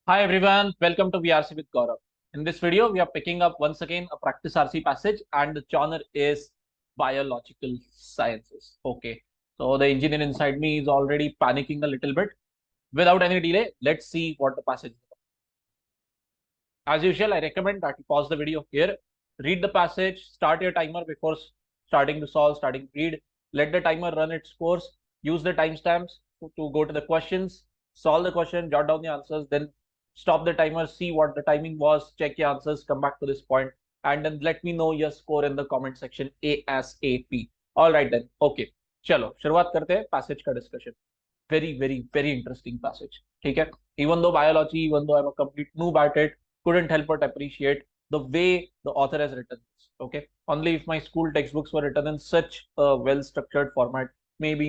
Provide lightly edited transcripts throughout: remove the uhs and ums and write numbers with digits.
Hi everyone, welcome to VRC with Gaurav. In this video, we are picking up once again a practice RC passage, and the genre is biological sciences. Okay, so the engineer inside me is already panicking a little bit. Without any delay, let's see what the passage is about. As usual, I recommend that you pause the video here, read the passage, start your timer before starting to solve, starting to read. Let the timer run its course. Use the timestamps to go to the questions, solve the question, jot down the answers, then stop the timer, see what the timing was, check your answers, come back to this point, and then let me know your score in the comment section ASAP. All right then, okay. चलो शुरुआत करते हैं passage का discussion. Very interesting passage. ठीक है. Even though biology, even though I'm a complete noob at it, couldn't help but appreciate the way the author has written this. Okay, only if my school textbooks were written in such a well structured format, maybe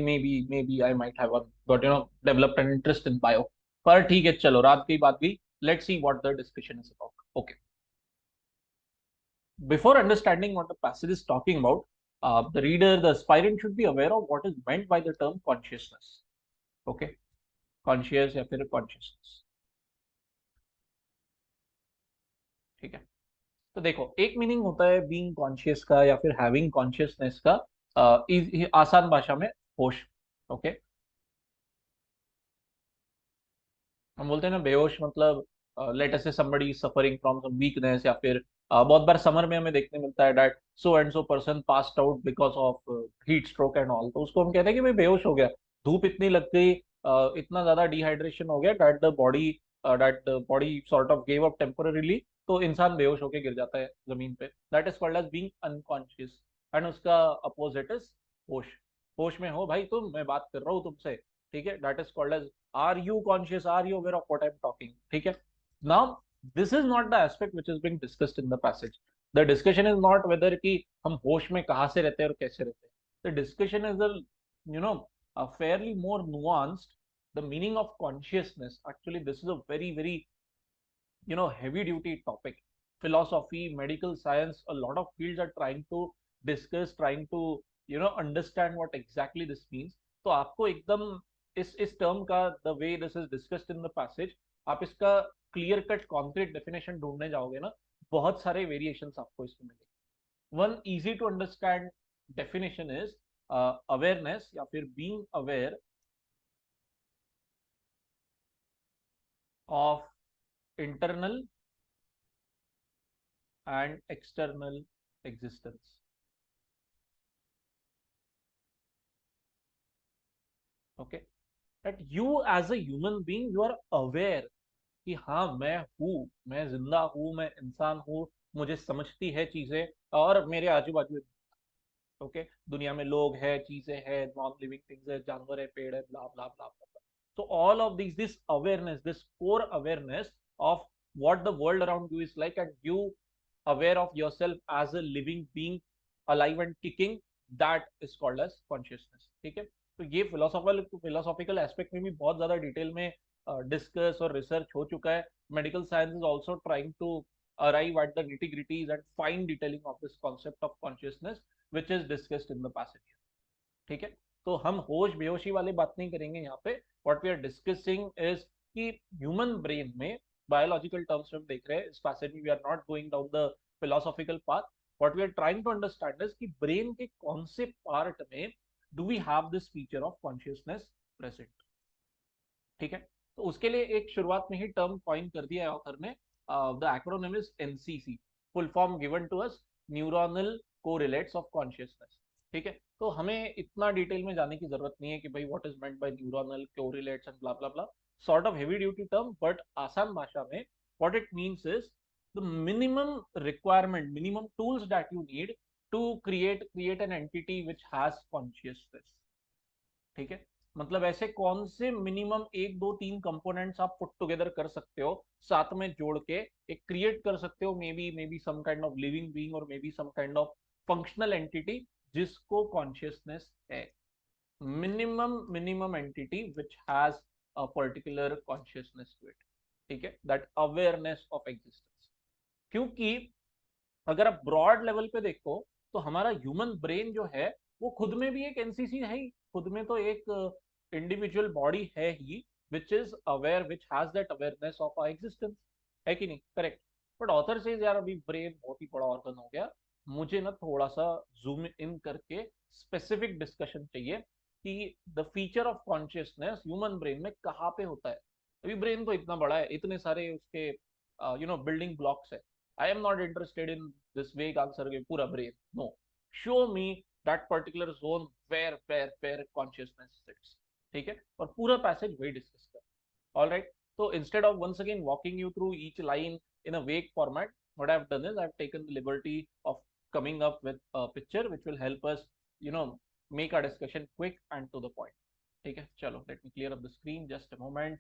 I might have got developed an interest in bio. पर ठीक है, चलो रात की बात गई. Let's see what the discussion is about. Okay, before understanding what the passage is talking about, the reader, the aspirant should be aware of what is meant by the term consciousness. Okay, conscious या फिर consciousness. ठीक है. तो देखो, एक meaning होता है being conscious का या फिर हैविंग कॉन्शियसनेस का, आसान भाषा में होश. ओके, हम बोलते हैं ना बेहोश, मतलब let us say somebody suffering from some weakness, या फिर बहुत बार समर में हमें देखने मिलता है that so and so person passed out because of heat stroke and all, तो उसको हम कहते हैं कि भाई बेहोश हो गया, धूप इतनी लग गई, इतना ज्यादा डिहाइड्रेशन हो गया that the body sort of gave up temporarily, तो इंसान बेहोश होकर गिर जाता है जमीन पे. That is called as being unconscious. And उसका अपोजिट इज होश. होश में हो भाई तुम, मैं बात कर रहा हूँ तुमसे. ठीक है, that is called as are you conscious, are you aware of what I am talking. ठीक है. Now this is not the aspect which is being discussed in the passage. The discussion is not whether कि हम होश में कहाँ से रहते हैं और कैसे रहते हैं. The discussion is you know fairly more nuanced. The meaning of consciousness, actually this is a very heavy duty topic. Philosophy, medical science, a lot of fields are trying to discuss, trying to understand what exactly this means. तो आपको एकदम इस term का, the way this is discussed in the passage, आप इसका clear cut concrete definition ढूंढने जाओगे ना, बहुत सारे वेरिएशंस आपको इसमें मिलेंगे. One easy to understand definition is awareness या फिर being aware of internal and external existence. Okay, that you as a human being, you are aware कि हाँ मैं हूँ, मैं जिंदा हूँ, मैं इंसान हूँ, मुझे समझती है चीजें, और मेरे आजू बाजू. ओके, दुनिया में लोग हैं, चीजें हैं, नॉन लिविंग थिंग्स है, जानवर है, पेड़ है, ब्ला blah blah blah. So all of these, this awareness, this core awareness of what the world around you is like, and you aware of yourself as a living being, alive and kicking, that is called as consciousness. ठीक है. तो ये philosophical aspect में भी बहुत ज्यादा detail में discuss और रिसर्च हो चुका है. Medical science is also trying to arrive at the nitty gritties and fine detailing of this concept of consciousness which is discussed in the passage. ठीक है. तो हम होश बेहोशी वाली बात नहीं करेंगे यहाँ पे. What we are discussing is कि ह्यूमन ब्रेन में, बायोलॉजिकल टर्म्स में हम देख रहे हैं इस पैसेज में, we are not going down the philosophical path. What we are trying to understand is कि ब्रेन के कौन से पार्ट में do we have this feature of consciousness present. ठीक है. तो उसके लिए एक शुरुआत में ही टर्म कॉइन कर दिया है ऑथर ने. The acronym is NCC, full form given to us, neuronal correlates of consciousness. ठीक है. तो हमें इतना डिटेल में जाने की जरूरत नहीं है कि भाई what is meant by neuronal correlates and blah blah blah. Sort of heavy duty term, but आसान भाषा में what it means is the minimum requirement, minimum tools that you need to create an entity which has consciousness. ठीक है. मतलब ऐसे कौन से minimum एक दो तीन कंपोनेंट्स आप पुट टुगेदर कर सकते हो, साथ में जोड़ के एक क्रिएट कर सकते हो, may be some kind of living being और may be some kind of functional entity जिसको कॉन्शियसनेस है. Minimum entity which has a particular consciousness to it. ठीक है, दैट अवेयरनेस ऑफ एग्जिस्टेंस. क्योंकि अगर आप ब्रॉड लेवल पे देखो तो हमारा ह्यूमन ब्रेन जो है वो खुद में भी एक एनसीसी है ही, खुद में तो एक इंडिविजुअल बॉडी है ही, which is aware, which has that awareness of our existence, है कि नहीं? Correct. बट ऑथर से यार अभी ब्रेन बहुत ही बड़ा ऑर्गन हो गया, मुझे ना थोड़ा सा जूम इन करके स्पेसिफिक डिस्कशन चाहिए कि the feature of consciousness human brain में कहाँ पे होता है। अभी ब्रेन तो इतना बड़ा है, इतने सारे उसके बिल्डिंग ब्लॉक्स है। I am not interested in this vague answer के पूरा brain, no, show me that particular zone where consciousness sits, ठीक है, और पूरा पैसेज वही डिस्कस कर। All right. So instead of once again walking you through each line in a vague format, what I've done is I've taken the liberty of coming up with a picture which will help us, make our discussion quick and to the point. Okay, chalo, let me clear up the screen just a moment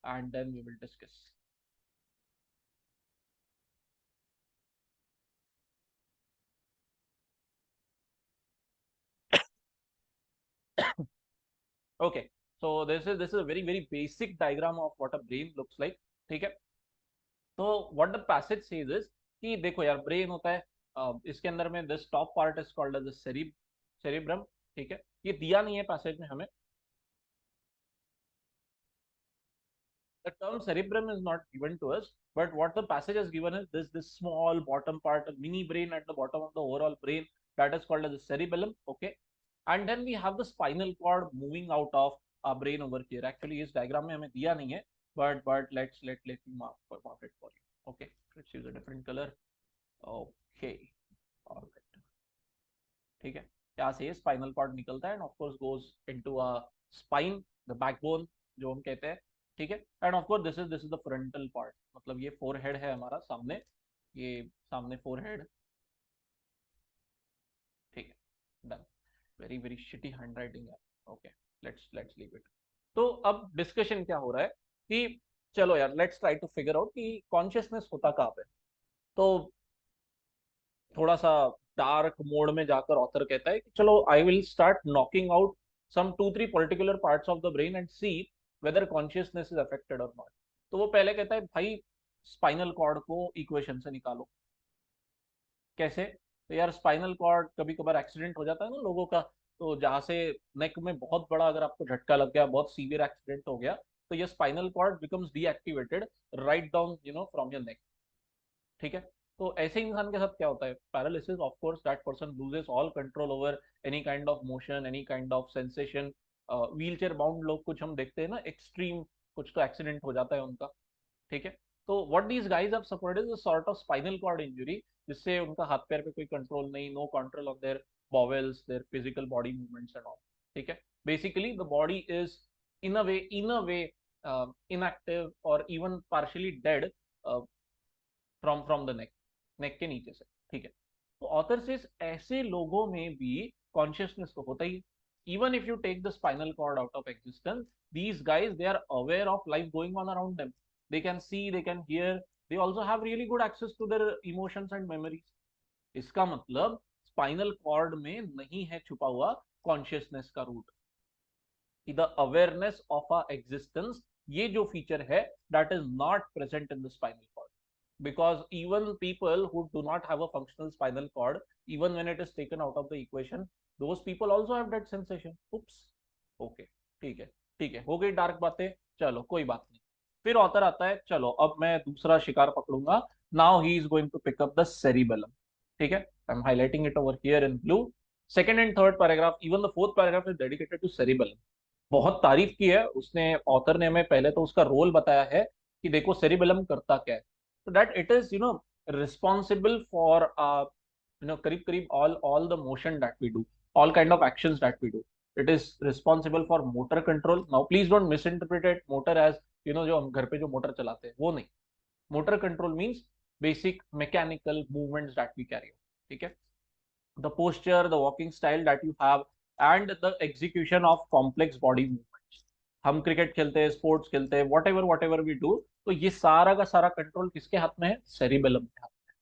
and then we will discuss. Okay, so this is a very basic diagram of what a brain looks like. ठीक है, तो what the passage says is कि देखो यार brain होता है, इसके अंदर में this top part is called as cerebrum, ठीक है, ये दिया नहीं है पैसेज में हमें, the term cerebrum is not given to us, but what the passage has given is this small bottom part, a mini brain at the bottom of the overall brain, that is called as the cerebellum. Okay, and then we have the spinal cord moving out of our brain over here. Actually इस diagram में हमें दिया नहीं है, but let me mark it for you. Okay, let's use a different color. Okay, all right, ठीक है, यहाँ से स्पाइनल कॉर्ड निकलता है end of course goes into a spine, the backbone जो हम कहते हैं, ठीक है, end of course this is the frontal part, मतलब ये फोरहेड है हमारा सामने, ये सामने फोरहेड, ठीक है, डन। वेरी शिटी हैंडराइटिंग है। Okay, let's leave it. तो अब डिस्कशन क्या हो रहा है कि चलो यार let's try to figure out कि कॉन्शियसनेस होता कहाँ पे। तो थोड़ा सा डार्क मोड में जाकर ऑथर कहता है कि चलो I will start knocking out some 2-3 particular parts of the brain and see whether consciousness is affected और नॉट। तो वो पहले कहता है भाई स्पाइनल कॉर्ड को इक्वेशन से निकालो। कैसे? तो यार स्पाइनल कॉर्ड कभी कभार एक्सीडेंट हो जाता है ना लोगों का, तो जहाँ से नेक में बहुत बड़ा अगर आपको झटका लग गया, बहुत सीवियर एक्सीडेंट हो गया, तो ये spinal cord becomes deactivated right down from your neck, ठीक है। तो ऐसे इंसान के साथ क्या होता है, paralysis, of course that person loses all control over any kind of motion, any kind of sensation. Wheel chair bound लोग कुछ हम देखते हैं ना, एक्सट्रीम कुछ तो एक्सीडेंट हो जाता है उनका, ठीक है। तो what these guys have suffered is a sort of spinal cord injury, जिससे उनका हाथ पैर पे कोई कंट्रोल नहीं, no control of their bowels, their physical body movements and all, ठीक है। Basically the body is in a way inactive or even partially dead from the neck के नीचे से, ठीक है। तो ऑथर से ऐसे लोगों में भी कॉन्शियसनेस तो होता ही, even if you take the spinal cord out of existence, these guys they are aware of life going on around them, they can see, they can hear, they also have really good access to their emotions and memories। इसका मतलब spinal cord में नहीं है छुपा हुआ consciousness का root, the awareness of a existence, ये जो फीचर है that is not present in the spinal cord, because even people who do not have a functional spinal cord, even when it is taken out of the equation, those people also have that sensation। oops, okay, ठीक है, हो गई dark बातें, चलो कोई बात नहीं। फिर ऑथर आता है, चलो अब मैं दूसरा शिकार पकड़ूंगा, now he is going to pick up the cerebellum, ठीक है, I am highlighting it over here in blue. Second and third paragraph, even the fourth paragraph is dedicated to cerebellum. बहुत तारीफ की है उसने, ऑथर ने हमें पहले तो उसका रोल बताया है कि देखो सेरिबेलम करता क्या है, so that it is responsible for करीब करीब all the motion that we do, all kind of actions that we do, it is responsible for motor control। now please don't misinterpret it motor as जो हम घर पे जो motor चलाते हैं वो नहीं, motor control means basic mechanical movements that we carry out, ठीक है। the posture, the walking style that you have and the execution of complex body movements, हम क्रिकेट खेलते हैं, स्पोर्ट्स खेलते हैं, वट एवर वी डू, तो ये सारा का सारा कंट्रोल किसके हाथ में है, सेरिबेलम के हाथ में,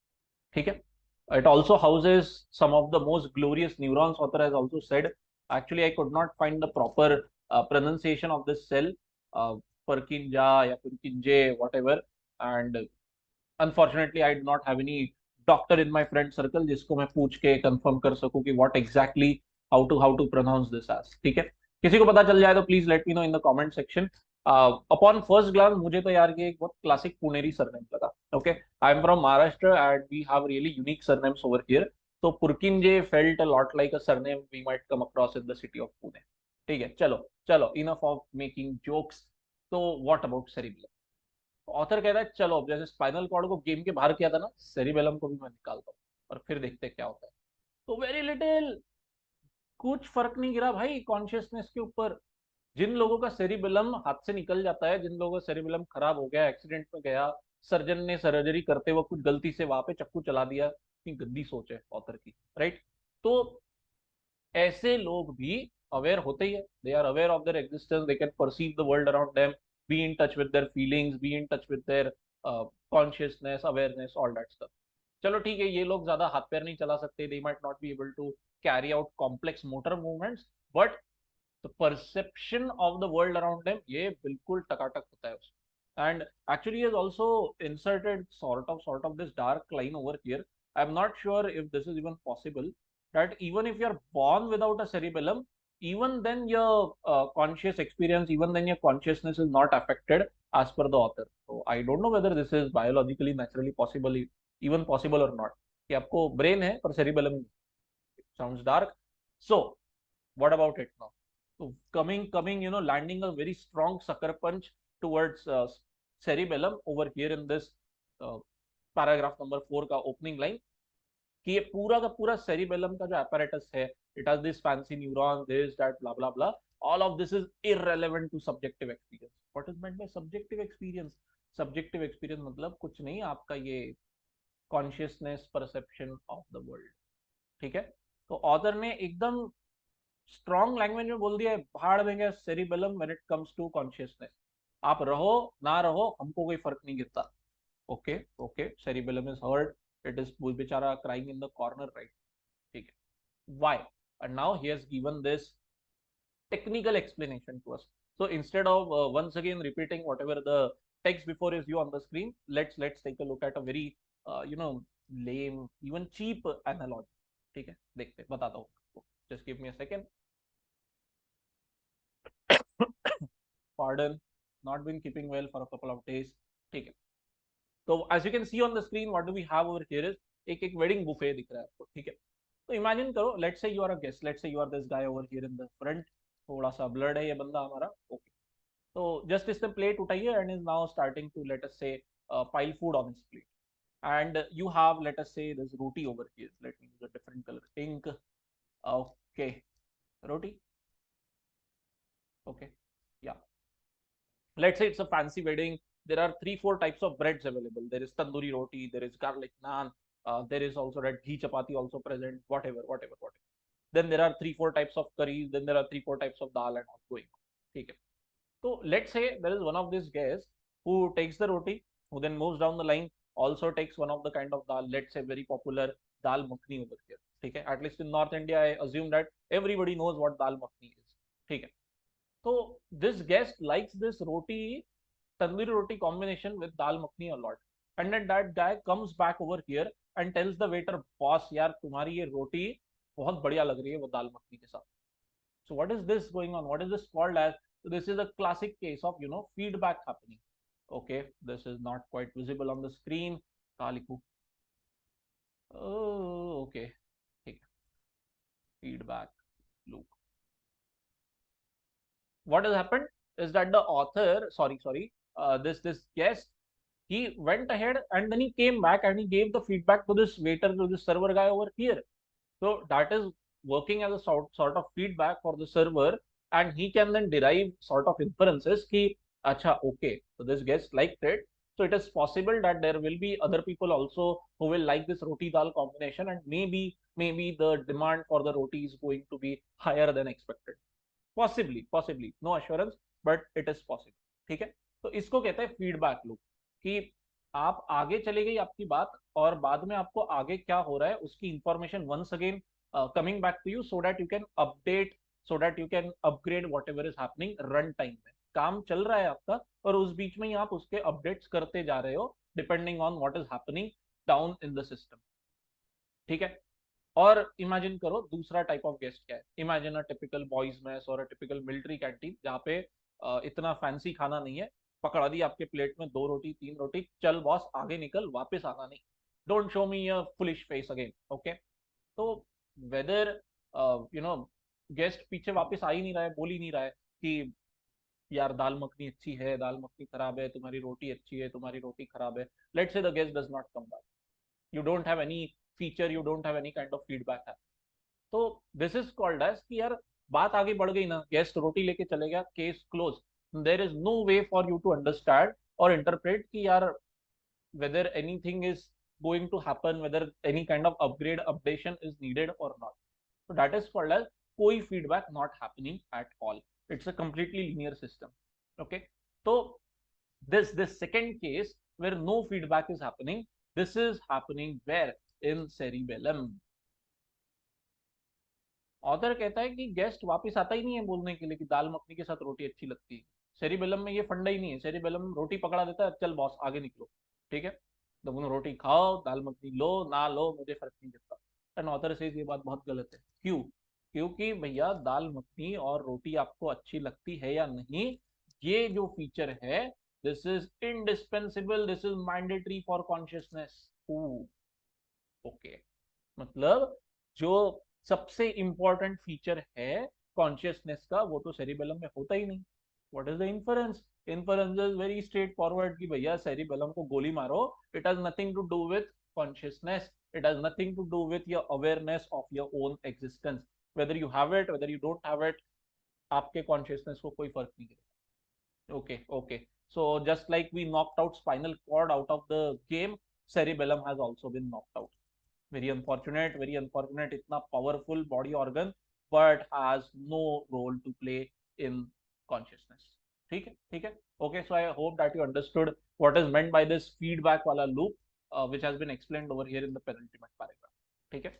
ठीक है। It also houses some of the most glorious neurons, author has also said, actually I could not find the proper pronunciation of this cell, Purkinje या Purkinje whatever, and unfortunately I do not have any doctor in my friend circle जिसको मैं पूछ के confirm कर सकूं कि what exactly how to pronounce this एज, ठीक है। किसी को पता चल जाए तो please let me know in the comment section. Upon first glance मुझे तो यार ये एक बहुत क्लासिक पुनेरी सरनेम लगा. Okay, I am from Maharashtra and we have really unique surnames over here. तो Purkinje felt a lot like a surname we might come across in the city of Pune. ठीक है, चलो चलो, इनफ ऑफ मेकिंग जोक्स. तो what about cerebellum? Author कहता है चलो, अब जैसे स्पाइनल कॉर्ड को गेम के बाहर किया था ना, सेरिबेलम को भी मैं निकालता हूँ और फिर देखते हैं क्या होता है. तो वेरी लिटिल, कुछ फर्क नहीं गिरा भाई कॉन्शियसनेस के ऊपर. जिन लोगों का सेरिबेलम हाथ से निकल जाता है, जिन लोगों का सेरिबेलम खराब हो गया, एक्सीडेंट में गया, सर्जन ने सर्जरी करते वक्त कुछ गलती से वहां पे चक्कू चला दिया, इतनी गंदी सोच है ऑथर की, राइट? तो ऐसे लोग भी अवेयर होते ही है. They are aware of their existence, they can perceive the world around them, be in touch with their feelings, be in touch with their consciousness, awareness, all that stuff. चलो ठीक है, ये लोग ज्यादा हाथ पैर नहीं चला सकते, they might not be able to carry out complex motor movements, but the perception of the world around them ये बिल्कुल टकाटक होता है उसमें. And actually he has also inserted sort of this dark line over here. I'm not sure if this is even possible, that even if you're born without a cerebellum, even then your conscious experience, even then your consciousness is not affected as per the author. So I don't know whether this is biologically naturally possible, even possible or not, कि आपको brain है पर cerebellum. Sounds dark. So what about it now? So coming, landing a very strong sucker punch towards cerebellum over here in this uh, paragraph number 4 का opening line, कि ये पूरा का पूरा cerebellum का जो apparatus है, it has this fancy neuron, this, that, blah, blah, blah. All of this is irrelevant to subjective experience. What is meant by subjective experience? Subjective experience मतलब कुछ नहीं, आपका ये consciousness perception of the world. ठीक है? तो author ने एकदम स्ट्रॉन्ग लैंग्वेज में बोल दिया है, भाड़ देंगे cerebellum when it comes to consciousness. आप रहो ना रहो, हमको कोई फर्क नहीं गिरता. Okay okay, cerebellum is hurt, it is बेचारा crying in the corner, right? ठीक है, why? And now he has given this technical explanation to us. So instead of once again repeating whatever the text before is you on the screen, let's take a look at a very lame, even cheap analogy. ठीक है, देखते बताता हूँ. Just give me a second. Pardon, not been keeping well for a couple of days. ठीक है. तो as you can see on the screen, what do we have over here is एक एक wedding buffet दिख रहा है आपको. ठीक है, तो इमेजिन करो, let's say you are a guest, let's say you are this guy over here in the front. थोड़ा सा ब्लड है ये बंदा हमारा. ओके, तो जस्ट इसने प्लेट उठाई है and is now starting to let us say pile food on his plate. And you have, let us say, this roti over here. Let me use a different color, pink. Okay, roti. Okay, yeah, let's say it's a fancy wedding. There are 3-4 types of breads available. There is tandoori roti, there is garlic naan, there is also that ghee chapati also present, whatever. Then there are 3-4 types of curries, then there are 3-4 types of dal and all going on. Okay, so let's say there is one of these guys who takes the roti, who then moves down the line, also takes one of the kind of dal, let's say very popular dal makhni over here. Okay, at least in North India I assume that everybody knows what dal makhni is. Okay, so this guest likes this roti, tandoori roti combination with dal makhni a lot. And then that guy comes back over here and tells the waiter, boss, यार तुम्हारी ये रोटी बहुत बढ़िया लग रही है वो दाल मखनी के साथ. So what is this going on? What is this called as? So this is a classic case of feedback happening. Okay, this is not quite visible on the screen. Kaliku. Oh, okay. Feedback loop. What has happened is that the author, sorry, this guest, he went ahead and then he came back and he gave the feedback to this waiter, to this server guy over here. So that is working as a sort of feedback for the server, and he can then derive sort of inferences ki, acha, okay, so this guest liked it. So it is possible that there will be other people also who will like this roti dal combination, and maybe the demand for the roti is going to be higher than expected. Possibly, no assurance, but it is possible. ठीक है, तो इसको कहते हैं feedback loop, कि आप आगे चली गई आपकी बात और बाद में आपको आगे क्या हो रहा है उसकी information once again coming back to you, so that you can update, so that you can upgrade whatever is happening run time में. काम चल रहा है आपका और उस बीच में ही आप उसके अपडेट्स करते जा रहे हो depending on what is happening down in the system. ठीक है, और इमेजिन करो दूसरा टाइप ऑफ गेस्ट क्या है. Imagine a typical boys mess और अ टिपिकल मिलिट्री कैंटीन, जहाँ पे इतना फैंसी खाना नहीं है, पकड़ा दी आपके प्लेट में 2 रोटी 3 रोटी, चल बॉस आगे निकल, वापस आना नहीं, don't show me a foolish face again. Okay, तो वेदर यू नो गेस्ट पीछे वापस आ ही नहीं रहा है, बोल ही नहीं रहा है कि यार दाल मखनी अच्छी है, दाल मखनी खराब है, तुम्हारी रोटी अच्छी है, तुम्हारी रोटी खराब है, let's say the guest does not come back, you don't have any feature, you don't have any kind of feedback है। तो दिस इज कॉल्ड एज कि यार बात आगे बढ़ गई ना, गेस्ट रोटी लेके चले गया, case close, there is no way for you to understand और इंटरप्रेट कि यार whether anything is going to happen, whether any kind of upgrade updation is needed or not. So that is called as koi feedback not happening at all. It's a completely linear system. Okay, so this second case where no feedback is happening, this is happening where in cerebellum. Author कहता है कि guest वापस आता ही नहीं है बोलने के लिए कि दाल मखनी के साथ रोटी अच्छी लगती है। सेरिबेलम में ये फंडा ही नहीं है, सेरिबेलम रोटी पकड़ा देता है, चल बॉस आगे निकलो, ठीक है, दोनों रोटी खाओ, दाल मखनी लो ना लो मुझे फर्क नहीं पड़ता। एंड ऑथर से ये बात बहुत गलत है। क्यों? क्योंकि भैया दाल मखनी और रोटी आपको अच्छी लगती है या नहीं, ये जो फीचर है, this is indispensable, this is mandatory for consciousness. Okay, मतलब जो सबसे इंपॉर्टेंट फीचर है कॉन्शियसनेस का, वो तो सेरिबेलम में होता ही नहीं। What is the inference? Inference is very straightforward कि भैया सेरिबेलम को गोली मारो, it has nothing to do with consciousness, it has nothing to do with your awareness of your own existence, whether you have it whether you don't have it, आपके consciousness को कोई फर्क नहीं पड़ेगा। Okay okay, so just like we knocked out spinal cord out of the game, cerebellum has also been knocked out. Very unfortunate, very unfortunate, इतना powerful body organ but has no role to play in consciousness। ठीक है ठीक है। Okay, so I hope that you understood what is meant by this feedback वाला loop, which has been explained over here in the penultimate paragraph। ठीक है,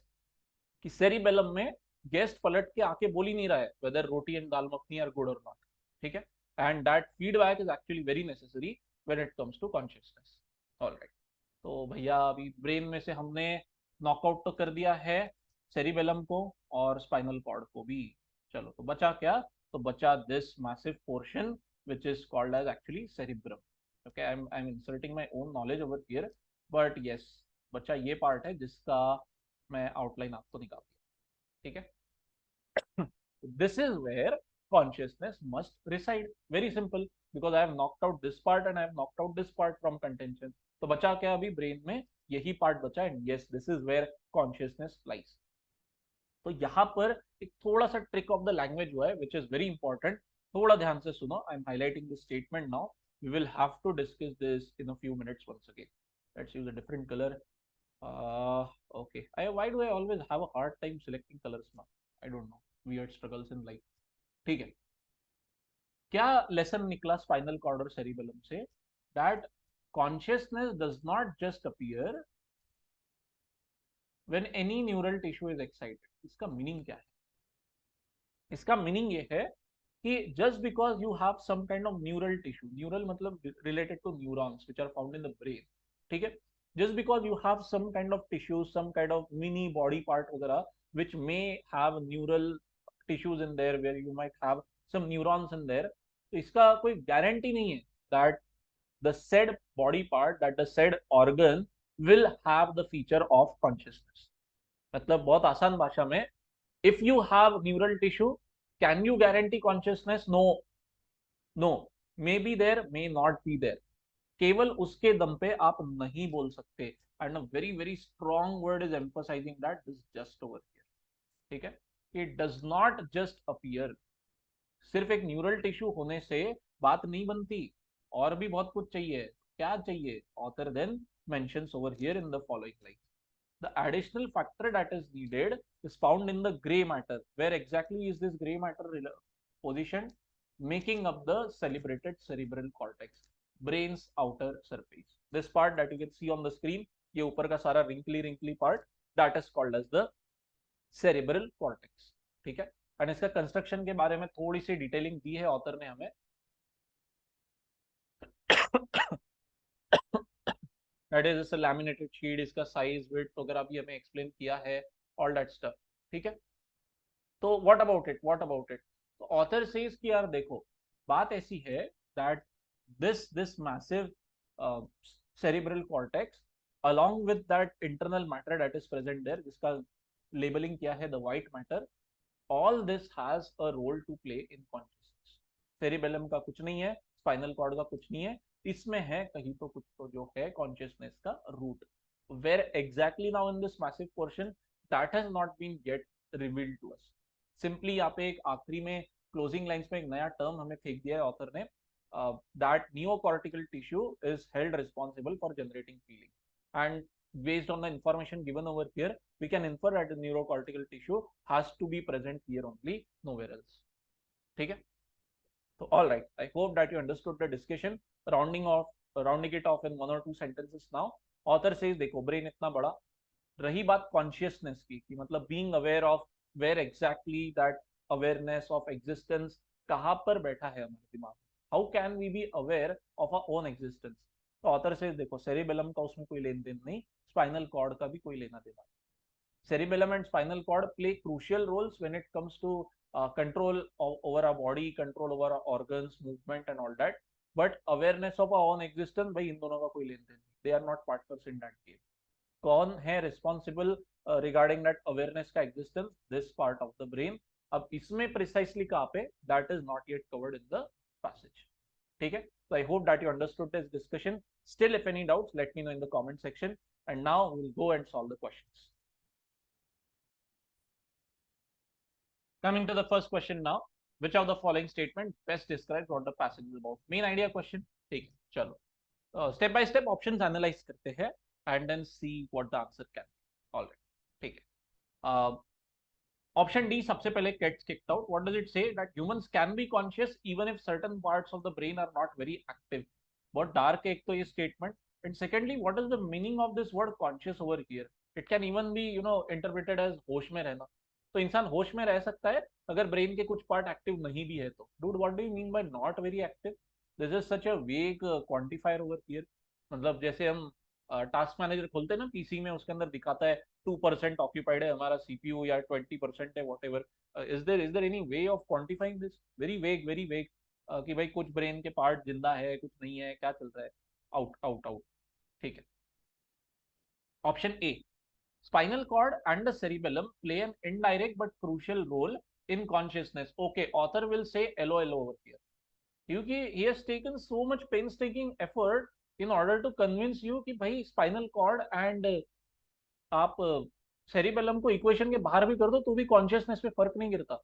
कि cerebellum में guest पलट के आके बोल ही नहीं रहा है whether roti and dal makhani are good और नॉट। ठीक है, and that feedback is actually very necessary when it comes to consciousness. Alright, तो भैया अभी ब्रेन में से हमने नॉकआउट तो कर दिया है सेरिबेलम को और स्पाइनल कॉर्ड को भी। चलो, तो बचा क्या? तो बचा this massive portion which is called as actually cerebrum। okay, I'm inserting my own knowledge over here, but yes, बचा ये पार्ट है जिसका मैं आउटलाइन आपको निकाल दिया। ठीक है, this is where consciousness must reside, very simple, because I have knocked out this part and I have knocked out this part from contention। तो बचा क्या अभी ब्रेन में? यही पार्ट बचा है, yes, this is where consciousness lies। तो यहाँ पर एक थोड़ा सा ट्रिक ऑफ द लैंग्वेज हुआ है विच इज वेरी इंपॉर्टेंट, थोड़ा ध्यान से सुनो। I am highlighting this statement now, we will have to discuss this in a few minutes once again. Let's use a different colour. Okay, why do I always have a hard time selecting colors now? I don't know, weird struggles in life। ठीक है, क्या lesson निकला spinal cord और cerebellum से? That consciousness does not just appear when any neural tissue is excited. इसका meaning क्या है? इसका मीनिंग ये है कि just because you have some kind of neural tissue, neural मतलब related to neurons which are found in the brain, ठीक है, just because you have some kind of tissue, some kind of mini body part वगैरह which may have neural tissues in there where you might have some neurons in there, तो इसका कोई guarantee नहीं है that the said body part, that the said organ will have the feature of consciousness। मतलब बहुत आसान भाषा में, if you have neural tissue, can you guarantee consciousness? No, no, may be there, may not be there। केवल उसके दम पे आप नहीं बोल सकते। And a very very strong word is emphasising that this just over here. ठीक है, it does not just appear. सिर्फ एक न्यूरल टिश्यू होने से बात नहीं बनती, और भी बहुत कुछ चाहिए। क्या चाहिए? Author then mentions over here in the following line, the additional factor that is needed is found in the gray matter। Where exactly is this gray matter positioned? Making up the celebrated cerebral cortex, brain's outer surface। This part that you can see on the screen, ये ऊपर का सारा wrinkly part, that is called as the cerebral cortex। ठीक है, और इसका construction के बारे में थोड़ी सी डिटेलिंग दी है ऑथर ने हमें। That is just laminated sheet, इसका साइज विड्थ वगैरह भी हमें एक्सप्लेन किया है, ऑल दैट स्टफ। ठीक है, तो what about it, what about it? तो ऑथर सेज कि यार देखो, बात ऐसी है that this massive cerebral cortex along with that internal matter that is present there, जिसका लेबलिंग किया है the white matter, all this has a role to play in consciousness. Cerebellum का कुछ नहीं है, स्पाइनल कॉर्ड का कुछ नहीं है, इसमें है कहीं तो कुछ तो जो है कॉन्शियसनेस का root. Where exactly now in this massive portion that has not been get revealed to us. Simply यहाँ पे एक आखिरी में क्लोजिंग लाइंस में एक नया टर्म हमें फेंक दिया है ऑथर ने, that neocortical tissue is held responsible for generating feeling. And based on the information given over here, we can infer that the neurocortical tissue has to be present here only, nowhere else. ठीक है? So all right, I hope that you understood the discussion. Rounding it off in one or two sentences now. Author says, देखो brain इतना बड़ा, रही बात consciousness की कि मतलब being aware of where exactly that awareness of existence कहाँ पर बैठा है हमारे दिमाग में, how can we be aware of our own existence. तो ऑथर से देखो सेरिबेलम का उसमें कोई लेन देन नहीं, स्पाइनल कॉर्ड का भी कोई लेना देना. cerebellum and spinal cord play crucial roles when it comes to control over our body, control over our organs, movement and all that. But awareness of our own existence, भाई इन दोनों का कोई लेन देन नहीं. They are not partners in that game. कौन है responsible regarding that awareness का existence, this part of the brain. अब इसमें प्रिसाइसली कहाँ पे, that is not yet covered in the passage. ठीक है, so I hope that you understood this discussion. Still, if any doubts, let me know in the comment section. And now we'll go and solve the questions. Coming to the first question now, which of the following statement best describes what the passage is about? Main idea question. ठीक है, चलो step by step options analyse करते हैं and then see what the answer can be. All right, ठीक है. Option D सबसे पहले gets kicked out. What does it say? That humans can be conscious even if certain parts of the brain are not very active. बहुत dark है एक तो ये statement. And secondly, what is the meaning of this word conscious over here? It can even be, interpreted as होश में रहना. तो इंसान होश में रह सकता है अगर ब्रेन के कुछ पार्ट एक्टिव नहीं भी है तो. Dude, what do you mean by not very active? This is such a vague quantifier over here. मतलब जैसे हम टास्क मैनेजर खोलते हैं ना पीसी में, उसके अंदर दिखाता है 2% ऑक्यूपाइड है हमारा सीपीयू या 20% है, whatever. Is there any way of quantifying this? Very vague कि भाई कुछ ब्रेन के पार्ट जिंदा है, कुछ नहीं है, क्या चल रहा है. Out out out. ठीक है. Option A, spinal cord and the cerebellum play an indirect but crucial role in consciousness. Okay, author will say LOL over here. क्योंकि he has taken so much painstaking effort in order to convince you कि भाई spinal cord and आप cerebellum को equation के बाहर भी कर दो तो भी consciousness पे फर्क नहीं गिरता.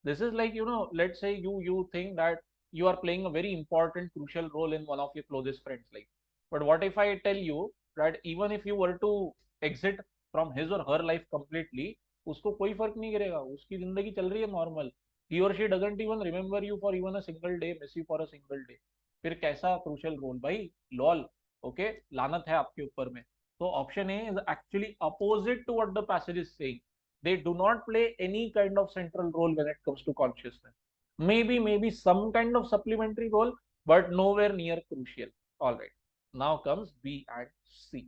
This is like, let's say you think that you are playing a very important crucial role in one of your closest friends life. But what if I tell you that even if you were to exit from his or her life completely, उसको कोई फर्क नहीं गिरेगा, उसकी जिंदगी चल रही है normal. He or she doesn't even remember you for even a single day, miss you for a single day. फिर कैसा क्रूशियल रोल भाई, लॉल. ओके, लानत है आपके ऊपर में. तो option A is actually opposite to what the passage is saying. They do not play any kind of central role when it comes to consciousness. Maybe some kind of supplementary role, but nowhere near crucial. All right. Now comes B and C.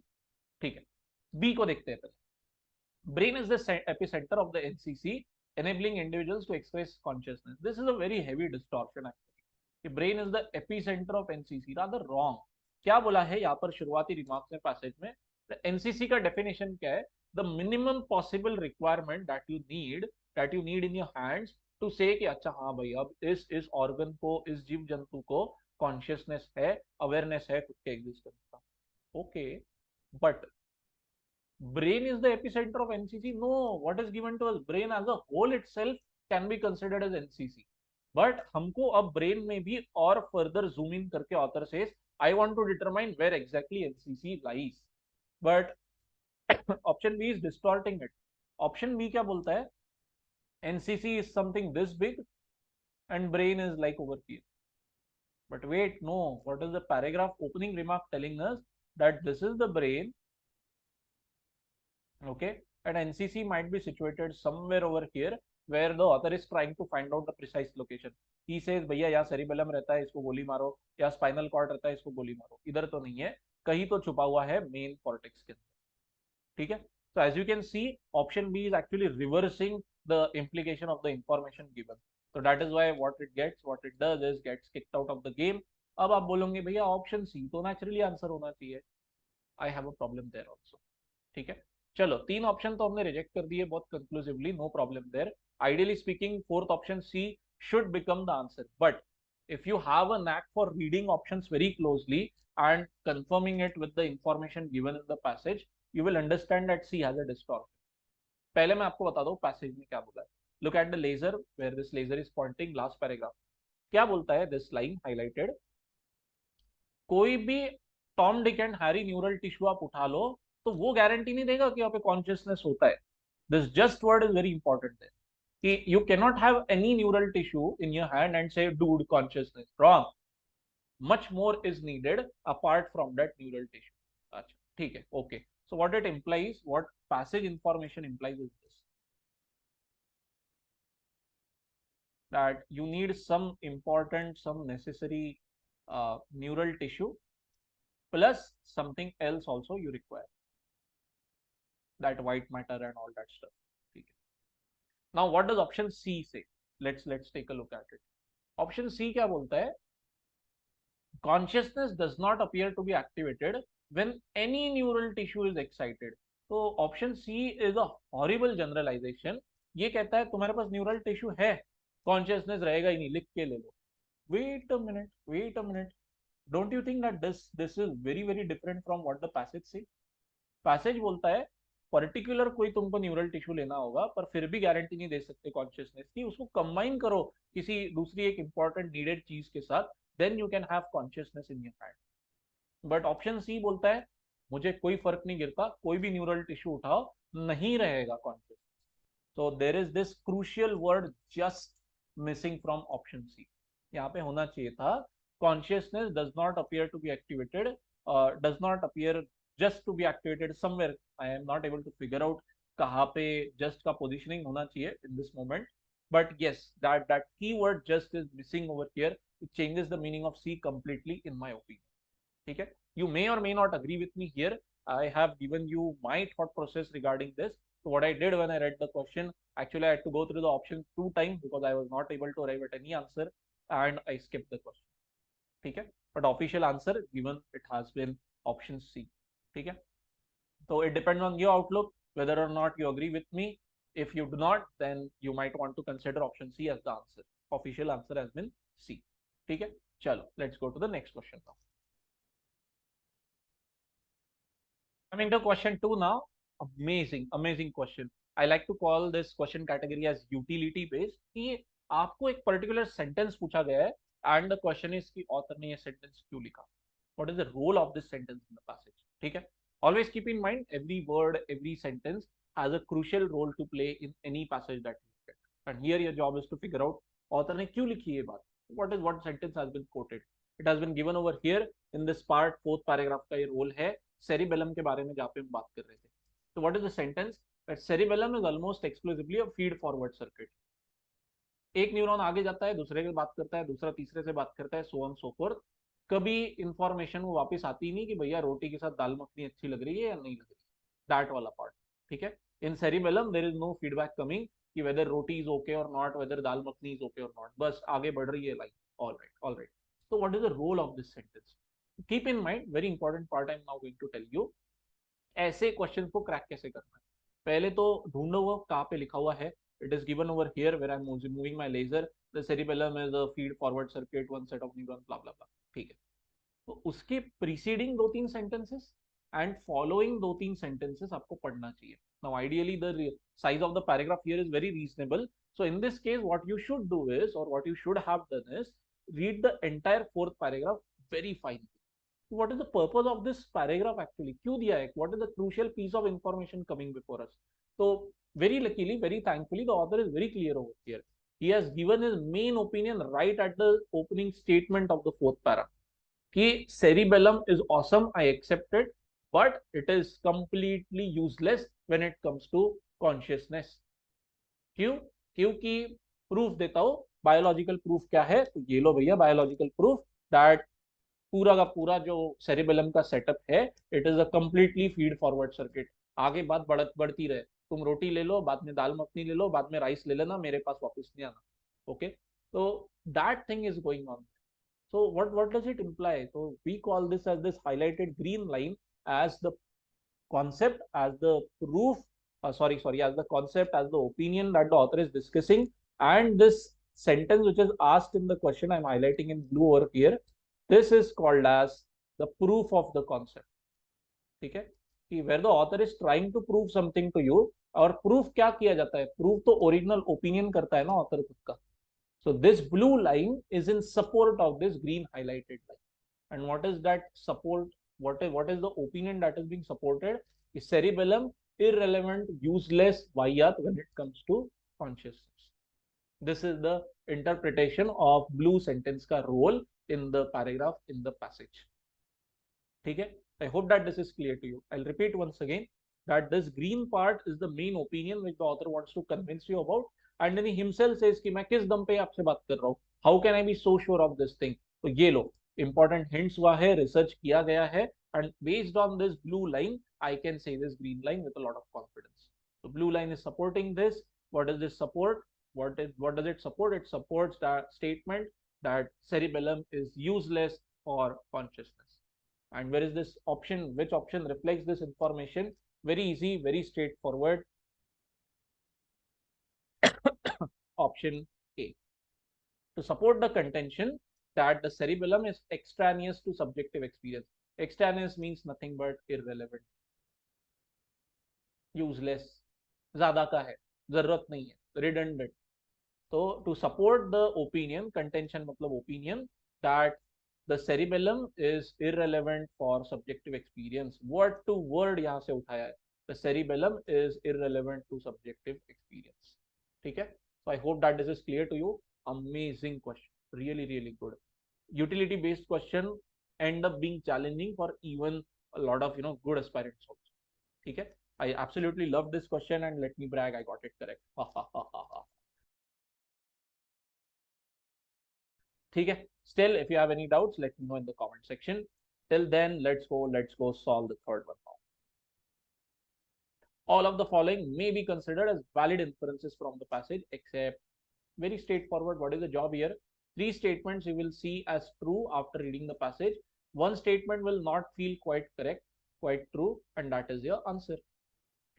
ठीक है, B को देखते हैं पहले. Brain is the epicenter of the NCC, enabling individuals to express consciousness. This is a very heavy distortion actually. Brain is the epicenter of NCC. Rather wrong. क्या बोला है यहाँ पर शुरुआती रिमार्क्स में पैसेज में? एनसीसी का डेफिनेशन क्या है? The minimum possible requirement that you need in your hands to say कि अच्छा हाँ भाई अब इस ऑर्गन को, इस जीव जंतु को कॉन्शियसनेस है, अवेयरनेस है खुद के एग्जिस्टेंस का. Okay, but brain is the epicenter of NCC? No, what is given to us? Brain as a whole itself can be considered as NCC. But हमको अब brain में भी और further zoom in करके author says, I want to determine where exactly NCC lies. But option B is distorting it. Option B क्या बोलता है? NCC is something this big and brain is like over here. But wait, no. What is the paragraph opening remark telling us? That this is the brain. Okay, and NCC might be situated somewhere over here where the author is trying to find out the precise location. He says भैया यहाँ cerebellum रहता है, इसको गोली मारो, या spinal cord रहता है, इसको गोली मारो. इधर तो नहीं है, कहीं तो छुपा हुआ है main cortex के अंदर. ठीक है. So as you can see, option B is actually reversing the implication of the information given. तो that is why what it does is gets kicked out of the game. अब आप बोलोगे भैया option C तो naturally answer होना चाहिए। I have a problem there also. ठीक है, चलो तीन ऑप्शन तो हमने रिजेक्ट कर दिए बहुत conclusively, no problem there. Ideally speaking fourth option C should become the answer, but if you have a knack for reading options very closely and confirming it with the information given in the passage, you will understand that C has a distortion. पहले मैं आपको बता दूं passage में क्या बोला है। Look at the laser where this laser is pointing, last paragraph क्या बोलता है, दिस लाइन हाइलाइटेड, कोई भी Tom Dick and Harry neural tissue आप उठा लो तो वो गारंटी नहीं देगा कि यहाँ पे कॉन्शियसनेस होता है। This just word is very important है कि you can not have any neural tissue in your hand and say dude consciousness, wrong. much more is needed apart from that neural tissue. अच्छा ठीक है, okay, so what it implies, what passage information implies is this, that you need some important, some necessary neural tissue plus something else also you require, that white matter and all that stuff. ठीक है, now what does option C say? Let's take a look at it. Option C क्या बोलता है, consciousness does not appear to be activated when any neural tissue is excited. तो option C is a horrible generalization. ये कहता है तुम्हारे पास neural tissue है, कॉन्शियसनेस रहेगा ही नहीं, लिख के ले लो। Wait a minute, don't you think that this is very very different from what the passage से? पैसेज बोलता है पर्टिकुलर कोई तुमको न्यूरल टिश्यू लेना होगा पर फिर भी गारंटी नहीं दे सकते कॉन्शियसनेस की, उसको कंबाइन करो किसी दूसरी एक इंपॉर्टेंट नीडेड चीज के साथ, then you can have consciousness in your hand. But option C बोलता है मुझे कोई फर्क नहीं गिरता, कोई भी न्यूरल टिश्यू उठाओ नहीं रहेगा conscious. so there is this crucial word just missing from option C. यहाँ पे होना चाहिए था consciousness does not appear to be activated, does not appear just to be activated somewhere. I am not able to figure out कहाँ पे just का positioning होना चाहिए in this moment. But yes, that keyword just is missing over here. It changes the meaning of C completely in my opinion. ठीक है, you may or may not agree with me here. I have given you my thought process regarding this. So what I did when I read the question, actually I had to go through the option 2 times because I was not able to arrive at any answer and I skipped the question. ठीक है, but official answer given it has been option C. ठीक है, so it depends on your outlook whether or not you agree with me. If you do not, then you might want to consider option C as the answer. Official answer has been C. ठीक है, चलो let's go to the next question now. Coming to question 2 now. Amazing question. I like to call this question category as utility based. कि आपको एक particular sentence पूछा गया है and the question is कि author ने ये sentence क्यों लिखा? What is the role of this sentence in the passage? ठीक है? Always keep in mind every word, every sentence has a crucial role to play in any passage that you get. And here your job is to figure out author ने क्यों लिखी ये बात? What sentence has been quoted? It has been given over here in this part, fourth paragraph का ये role है cerebellum के बारे में जहाँ पे हम बात कर रहे थे। तो what is the sentence, that cerebellum is almost exclusively a feed forward circuit. एक न्यूरॉन आगे जाता है, दूसरे से बात करता है, दूसरा तीसरे से बात करता है, सो ऑन सो फोर्थ। कभी इंफॉर्मेशन वो वापस आती नहीं कि भैया रोटी के साथ दाल मखनी अच्छी लग रही है या नहीं लग रही, दैट वाला पार्ट। ठीक है, in cerebellum there is no feedback coming कि वेदर रोटी इज ओके और not, whether dal makhani is okay और नॉट, बस आगे बढ़ रही है लाइन। ऑल राइट, तो what is the role of this sentence? Keep in mind very important part I am now going to tell you. ऐसे question को क्रैक कैसे करना है, पहले तो ढूंढो वो कहाँ पे लिखा हुआ है। It is given over here where I am moving my laser, the cerebellum is a feed forward circuit, one set of neuron, blah blah blah. ठीक है, तो उसके प्रीसीडिंग दो तीन सेंटेंसेस एंड फॉलोइंग दो तीन सेंटेंसेस आपको पढ़ना चाहिए। Now ideally the size of the paragraph here is very reasonable, so in this case what you should do is, और what you should have done is, read the entire fourth paragraph very fine. what is the purpose of this paragraph actually, क्यों दिया है, what is the crucial piece of information coming before us? So very luckily, very thankfully, the author is very clear over here. He has given his main opinion right at the opening statement of the fourth para कि cerebellum is awesome, I accept it, but it is completely useless when it comes to consciousness. क्यों? क्योंकि proof देता हूं, biological proof क्या है, तो ये लो भैया बायोलॉजिकल प्रूफ दैट पूरा का पूरा जो सेरिबेलम का सेटअप है, it is a completely feed forward circuit. आगे बात बढ़ती रहे, तुम रोटी ले लो, बाद में दाल मखनी ले लो, बाद में राइस ले लेना, मेरे पास वापस नहीं आना। Okay, so that thing is going on. So what does it imply? So we call this as this highlighted green line as the concept, as the proof, sorry, as the concept, as the opinion that the author is discussing, and this sentence which is asked in the question I'm highlighting in blue over here, this is called as the proof of the concept. ठीक है कि where the author is trying to prove something to you, और proof क्या किया जाता है, proof तो original opinion करता है ना author खुद का. So this blue line is in support of this green highlighted line. And what is that support? What is the opinion that is being supported? Is cerebellum irrelevant, useless, vahyat when it comes to consciousness. This is the interpretation of blue sentence का role in the paragraph, in the passage. ठीक है? I hope that this is clear to you. I'll repeat once again that this green part is the main opinion which the author wants to convince you about, and then he himself says कि मैं किस दम पे आपसे बात कर रहा हूँ, how can I be so sure of this thing. तो ये लो important hints हुआ है, research किया गया है, and based on this blue line I can say this green line with a lot of confidence. So blue line is supporting this. What does this support? What does it support? It supports that statement that cerebellum is useless for consciousness. And where is this option? Which option reflects this information? Very easy, very straightforward. Option A. To support the contention that the cerebellum is extraneous to subjective experience. Extraneous means nothing but irrelevant, useless, ज़्यादा का है, जरूरत नहीं है, redundant. So to support the opinion, contention मतलब opinion, that the cerebellum is irrelevant for subjective experience. Word to word यहाँ से उठाया है. The cerebellum is irrelevant to subjective experience. ठीक है? So I hope that this is clear to you. Amazing question. Really, really good. Utility based question end up being challenging for even a lot of good aspirants also. ठीक है? I absolutely love this question, and let me brag, I got it correct. ठीक है? Still, if you have any doubts, let me know in the comment section. Till then, let's go solve the third one now. All of the following may be considered as valid inferences from the passage, except very straightforward. What is the job here? 3 statements you will see as true after reading the passage. One statement will not feel quite correct, quite true, and that is your answer.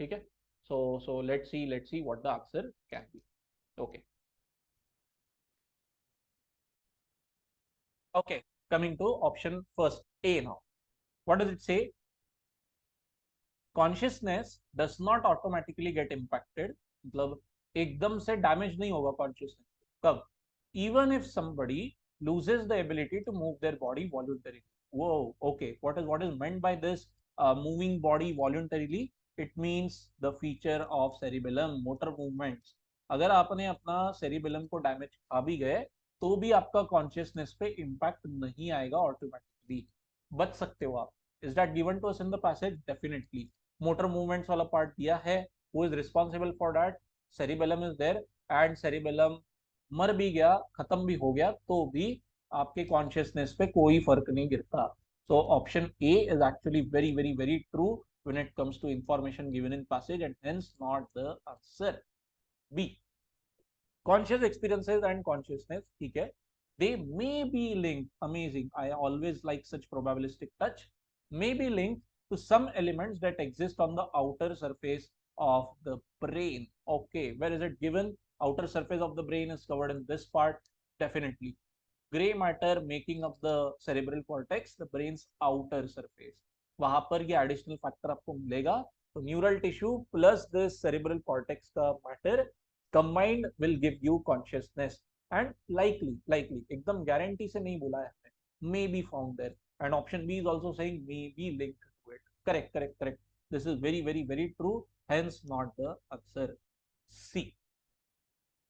Okay? So let's see what the answer can be. Okay. Okay, coming to option first, A now. What does it say? Consciousness does not automatically get impacted. मतलब एकदम से damage नहीं होगा consciousness. कब? Even if somebody loses the ability to move their body voluntarily. Whoa, okay. What is meant by this moving body voluntarily? It means the feature of cerebellum, motor movements. अगर आपने अपना cerebellum को damage खा भी गए तो भी आपका कॉन्शियसनेस पे इम्पैक्ट नहीं आएगा ऑटोमेटिकली, बच सकते हो आप. Is that given to us in the passage? Definitely. Motor movements वाला पार्ट दिया है. Who is responsible for that? Cerebellum is there, and cerebellum मर भी गया, खत्म भी हो गया, तो भी आपके कॉन्शियसनेस पे कोई फर्क नहीं गिरता. So option A is actually very very very true when it comes to information given in passage, and hence not the answer. B. Conscious experiences and consciousness, ठीक है, they may be linked. Amazing. I always like such probabilistic touch. May be linked to some elements that exist on the outer surface of the brain. Okay, where is it given? Outer surface of the brain is covered in this part. Definitely. Gray matter making up the cerebral cortex, the brain's outer surface. वहां पर ये additional factor आपको मिलेगा. तो neural tissue plus this cerebral cortex का matter combined will give you consciousness, and likely एकदम guarantee से नहीं बोला है, may be found there, and option B is also saying may be linked to it. Correct. This is very very very true, hence not the answer. C.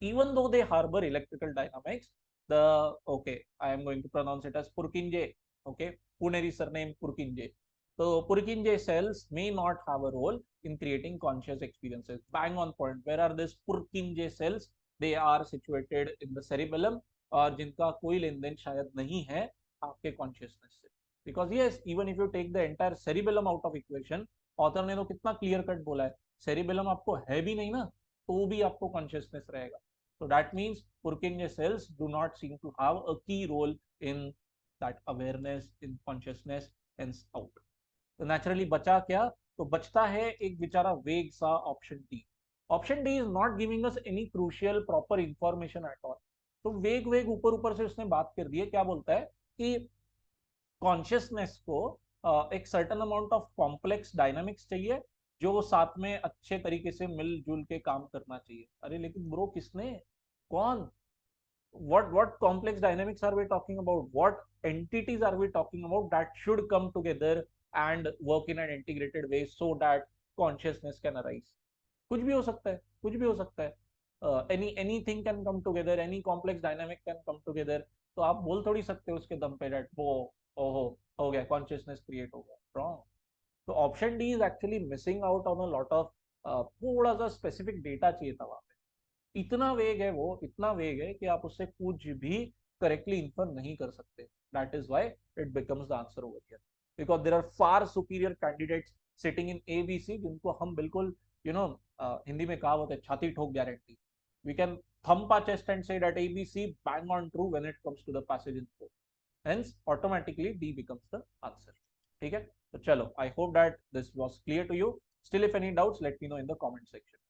Even though they harbor electrical dynamics, the okay, I am going to pronounce it as Purkinje. Okay, Puneri surname Purkinje. So Purkinje cells may not have a role in creating conscious experiences. Bang on point. Where are these Purkinje cells? They are situated in the cerebellum, और जिनका कोई लेन then शायद नहीं है आपके consciousness से. Because yes, even if you take the entire cerebellum out of equation, author ने तो कितना clear cut बोला है, cerebellum आपको है भी नहीं ना, तो भी आपको consciousness रहेगा. So that means Purkinje cells do not seem to have a key role in that awareness, in consciousness, hence out. तो नेचुरली बचा क्या? तो बचता है एक बेचारा वेग सा option D. Option D is not giving us any crucial proper information at all. तो वेग वेग ऊपर ऊपर से उसने बात कर दी है. क्या बोलता है कि कॉन्शियसनेस को एक certain amount of complex dynamics चाहिए जो वो साथ में अच्छे तरीके से मिलजुल के काम करना चाहिए. अरे लेकिन ब्रो किसने, कौन, what complex dynamics are we talking about, what entities are we talking about that should come together and work in an integrated way so that consciousness can arise? कुछ भी हो सकता है, कुछ भी हो सकता है. Anything can come together, any complex dynamic can come together. तो आप बोल थोड़ी सकते हो उसके दम पे that वो ओहो हो गया कॉन्शियसनेस क्रिएट हो गया. रॉन्ग. तो option D is actually missing out on a lot of थोड़ा सा स्पेसिफिक डेटा चाहिए था वहां पे. इतना वेग है वो, इतना वेग है कि आप उससे कुछ भी करेक्टली इन्फर नहीं कर सकते. That is why it becomes the answer over here, because there are far superior candidates sitting in ABC जिनको हम बिल्कुल हिंदी में कहावत है छाती ठोक गारंटी. We can thump our chest and say that ABC bang on true when it comes to the passage in code. Hence, automatically D becomes the answer. ठीक है. तो चलो, I hope that this was clear to you. Still, if any doubts, let me know in the comment section.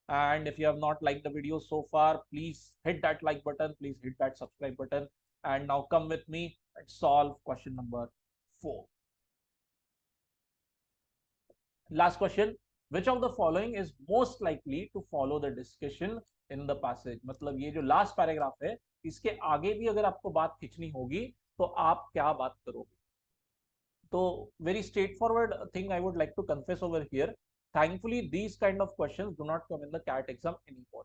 And if you have not liked the video so far, please hit that like button, please hit that subscribe button, and now come with me and solve question number 4. Last question, which of the following is most likely to follow the discussion in the passage? मतलब ये जो last paragraph है इसके आगे भी अगर आपको बात खींचनी होगी तो आप क्या बात करोगे? तो very straightforward thing I would like to confess over here. Thankfully, these kind of questions do not come in the CAT exam anymore.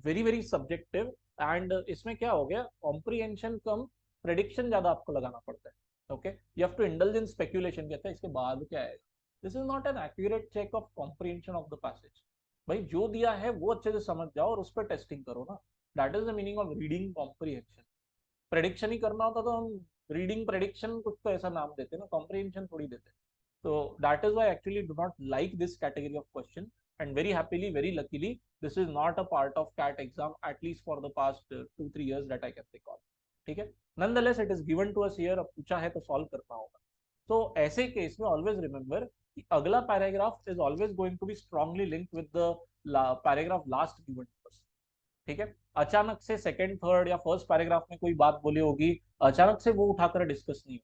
Very very subjective, and इसमें क्या हो गया, comprehension कम, prediction ज्यादा आपको लगाना पड़ता है. Okay, you have to indulge in speculation. कहते हैं इसके बाद क्या आएगा. This is not an accurate check of comprehension of the passage. भाई जो दिया है वो अच्छे से समझ जाओ और उस पर टेस्टिंग करो ना. That is the meaning of reading comprehension. Prediction ही करना होता तो हम रीडिंग प्रेडिक्शन कुछ तो ऐसा नाम देते ना, कॉम्प्रिहेंशन थोड़ी देते. तो that is why actually do not like this category of question, and very happily, very luckily, this is not a part of CAT exam at least for the past 2-3 years that I can recall. ठीक है. Nonetheless it is given to us here. अब पूछा है तो solve करना होगा. तो ऐसे केस में ऑलवेज रिमेंबर कि अगला paragraph is always going to be strongly linked with the paragraph last given to us. ठीक है. अचानक से सेकंड थर्ड या फर्स्ट पैराग्राफ में कोई बात बोली होगी, अचानक से वो उठाकर डिस्कस नहीं हो.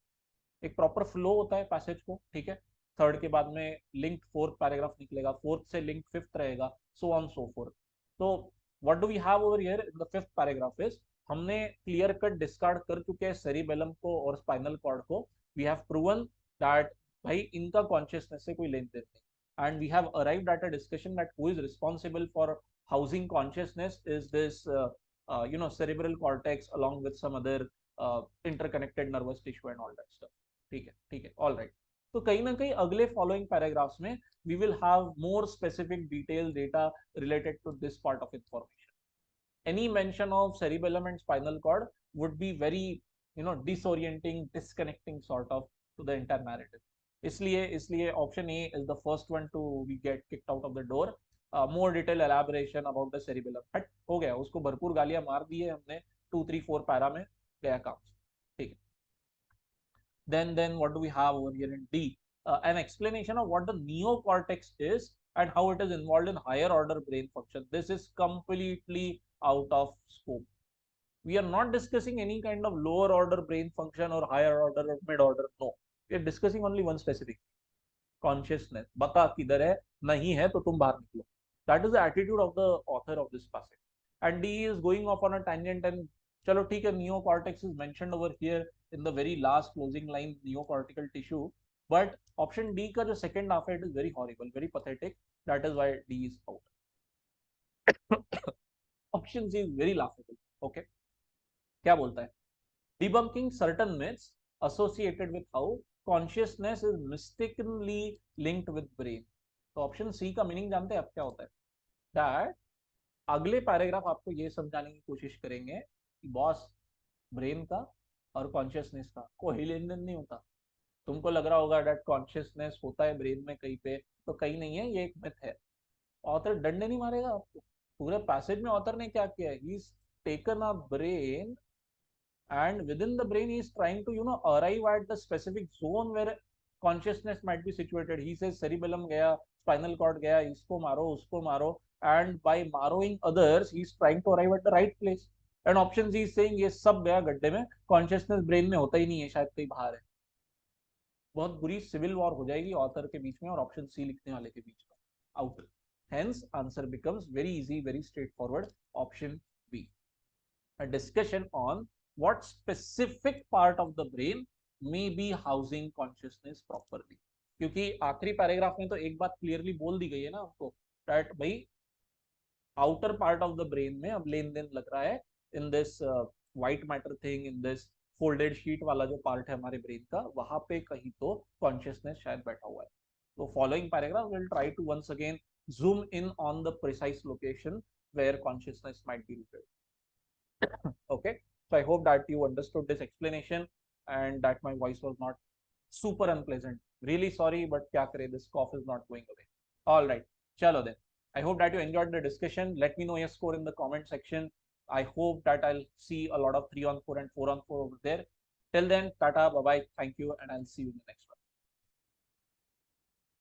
एक प्रॉपर फ्लो होता है पैसेज को. ठीक है. थर्ड के बाद में लिंक फोर्थ पैराग्राफ निकलेगा, फोर्थ से लिंक फिफ्थ रहेगा, सो ऑन सो फोर्थ. तो what do we have over here in the fifth paragraph is, हमने क्लियर कट डिस्कार्ड कर चुके हैं सेरिबेलम को और स्पाइनल कॉर्ड को. वी हैव प्रूवन दैट भाई इनका कॉन्शियसनेस से कोई लेन देन नहीं, and we have arrived at a discussion that who is responsible for housing consciousness is this cerebral cortex along with some other interconnected nervous tissue and all that stuff. ठीक है, ठीक है, all right. तो कहीं ना कहीं अगले following paragraphs में we will have more specific detailed data related to this part of information. Any mention of cerebellum and spinal cord would be very disorienting, disconnecting sort of to the entire narrative. इसलिए option A is the first one to be get kicked out of the door. More detail elaboration about the cerebellum. हट हो गया, उसको भरपूर गालियां मार दी है हमने 2-3-4 पैरा में, गया काम. ठीक है. then what do we have over here in D? An explanation of what the neocortex is and how it is involved in higher order brain function. This is completely out of scope. We are not discussing any kind of lower order brain function or higher order or mid order. No, we are discussing only one specific, consciousness. बता किधर है, नहीं है तो तुम बाहर निकलो. That is the attitude of the author of this passage. And D is going off on a tangent, and चलो ठीक है, neocortex is mentioned over here in the very last closing line, neocortical tissue. But option D का जो second half है, it is very horrible, very pathetic. That is why D is out. Option C is very laughable. Okay. क्या बोलता है? Debunking certain myths associated with how consciousness is mistakenly linked with brain. तो option सी का meaning जानते हैं आप क्या होता है? दैट अगले पैराग्राफ आपको ये समझाने की कोशिश करेंगे कि बॉस, ब्रेन का और कॉन्शियसनेस का कोई लेन देन नहीं होता. तुमको लग रहा होगा दैट कॉन्शियसनेस होता है ब्रेन में कहीं पे, तो कहीं नहीं है, ये एक मिथ है. ऑथर डंडे नहीं मारेगा आपको. पूरे पैसेज में ऑथर ने क्या किया है, he is taken a brain and within the brain he is trying to arrive at the specific zone where consciousness might be situated. He says cerebellum gaya, spinal cord gaya, isko maro, usko maro, and by marrowing others he is trying to arrive at the right place. And options he is saying ये सब गया गड्ढे में, consciousness brain में होता ही नहीं है, शायद कहीं बाहर है. बहुत बुरी सिविल वॉर हो जाएगी ऑथर के बीच में और ऑप्शन सी लिखने वाले के बीच में. Out. Hence answer becomes very easy, very straightforward, option B. A discussion on what specific part of the brain may be housing consciousness properly. क्योंकि आखिरी पैराग्राफ में तो एक बात क्लियरली बोल दी गई है ना हमको, दैट भाई outer part of the brain में अब लेन देन लग रहा है in this white matter thing, in this folded sheet वाला जो पार्ट है हमारे ब्रेन का, वहां पे कहीं तो कॉन्शियसनेस शायद बैठा हुआ है. तो following paragraph will try to once again zoom in on the precise location where consciousness might be rooted. Okay, so I hope that you understood this explanation and that my voice was not super unpleasant. Really sorry, but kya kare, this cough is not going away. All right, chalo then. I hope that you enjoyed the discussion. Let me know your score in the comment section. I hope that I'll see a lot of 3 on 4 and 4 on 4 over there. Till then, tata, bye bye, thank you, and I'll see you in the next one.